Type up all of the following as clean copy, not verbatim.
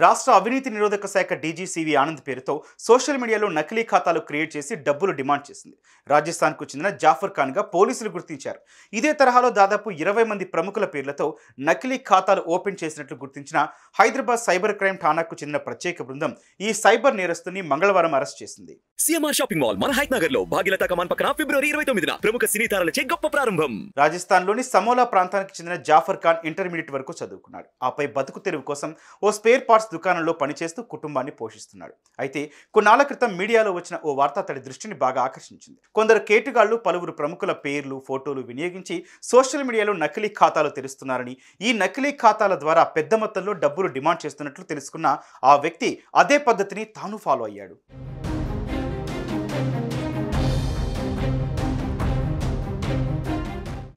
రాష్ట్ర అవినీతి నిరోధక శాఖ డీజీ సివి ఆనంద్ పేరుతో సోషల్ మీడియాలో నకిలీ ఖాతాలు క్రియేట్ చేసి డబ్బులు డిమాండ్ చేసింది. రాజస్థాన్కు చెందిన జాఫర్ ఖాన్గా పోలీసులు గుర్తించారు. ఇదే తరహాలో దాదాపు 20 మంది ప్రముఖుల పేర్లతో నకిలీ ఖాతాలు ఓపెన్ చేసినట్లు గుర్తించిన హైదరాబాద్ సైబర్ క్రైమ్ ఠాణాకు చెందిన ప్రత్యేక బృందం ఈ సైబర్ నేరస్తుని మంగళవారం అరెస్ట్ చేసింది. సిఎంఆర్ షాపింగ్ మాల్ మన హైత్ నగర్ లో భాగ్యలతా కమాన్ పక్కన ఫిబ్రవరి 29న ప్రముఖ సినీ తారలచే గొప్ప ప్రారంభం. రాజస్థాన్లోని సమోలా ప్రాంతానికి చెందిన జాఫర్ ఖాన్ ఇంటర్మీడియట్ వరకు చదువుకున్నాడు. ఆపై బతుకు తెరువు కోసం ఓ స్పేర్ పార్ట్స్ దుకాణంలో పనిచేస్తూ కుటుంబాన్ని పోషిస్తున్నాడు. అయితే కొన్నాళ్ల క్రితం మీడియాలో వచ్చిన ఓ వార్త అతడి దృష్టిని బాగా ఆకర్షించింది. కొందరు కేటుగాళ్లు పలువురు ప్రముఖుల పేర్లు, ఫోటోలు వినియోగించి సోషల్ మీడియాలో నకిలీ ఖాతాలు తెరుస్తున్నారని, ఈ నకిలీ ఖాతాల ద్వారా పెద్ద మొత్తంలో డబ్బులు డిమాండ్ చేస్తున్నట్లు తెలుసుకున్న ఆ వ్యక్తి అదే పద్ధతిని తాను ఫాలో అయ్యాడు.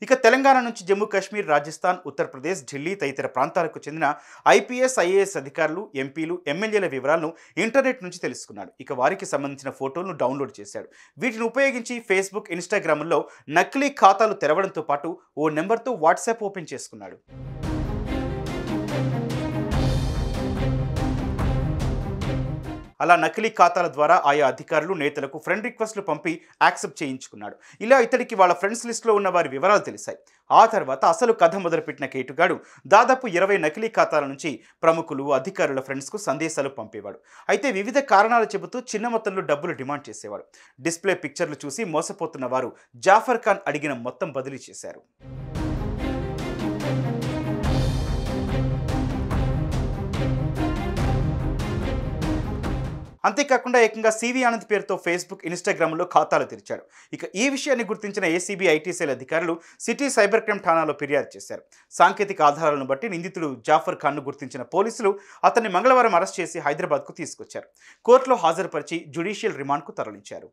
ఇక తెలంగాణ నుంచి జమ్మూ కాశ్మీర్, రాజస్థాన్, ఉత్తరప్రదేశ్, ఢిల్లీ తదితర ప్రాంతాలకు చెందిన ఐపీఎస్, ఐఏఎస్ అధికారులు, ఎంపీలు, ఎమ్మెల్యేల వివరాలను ఇంటర్నెట్ నుంచి తెలుసుకున్నాడు. ఇక వారికి సంబంధించిన ఫోటోలను డౌన్లోడ్ చేశాడు. వీటిని ఉపయోగించి ఫేస్బుక్, ఇన్స్టాగ్రామ్లో నకిలీ ఖాతాలు తెరవడంతో పాటు ఓ నెంబర్తో వాట్సాప్ ఓపెన్ చేసుకున్నాడు. అలా నకిలీ ఖాతాల ద్వారా ఆయా అధికారులు, నేతలకు ఫ్రెండ్ రిక్వెస్ట్లు పంపి యాక్సెప్ట్ చేయించుకున్నాడు. ఇలా ఇతడికి వాళ్ళ ఫ్రెండ్స్ లిస్టులో ఉన్న వారి వివరాలు తెలిసాయి. ఆ తర్వాత అసలు కథ మొదలుపెట్టిన కేటుగాడు దాదాపు 20 నకిలీ ఖాతాల నుంచి ప్రముఖులు, అధికారుల ఫ్రెండ్స్కు సందేశాలు పంపేవాడు. అయితే వివిధ కారణాలు చెబుతూ చిన్న మొత్తంలో డబ్బులు డిమాండ్ చేసేవాడు. డిస్ప్లే పిక్చర్లు చూసి మోసపోతున్న వారు జాఫర్ ఖాన్ అడిగిన మొత్తం బదిలీ చేశారు. అంతేకాకుండా ఏకంగా సివి ఆనంద్ పేరుతో ఫేస్బుక్, ఇన్స్టాగ్రామ్లో ఖాతాలు తెరిచాడు. ఇక ఈ విషయాన్ని గుర్తించిన ఏసీబీ ఐటీ సెల్ అధికారులు సిటీ సైబర్ క్రైమ్ ఠాణాలో ఫిర్యాదు చేశారు. సాంకేతిక ఆధారాలను బట్టి నిందితుడు జాఫర్ ఖాన్ను గుర్తించిన పోలీసులు అతన్ని మంగళవారం అరెస్ట్ చేసి హైదరాబాద్కు తీసుకొచ్చారు. కోర్టులో హాజరుపరిచి జ్యుడిషియల్ రిమాండ్కు తరలించారు.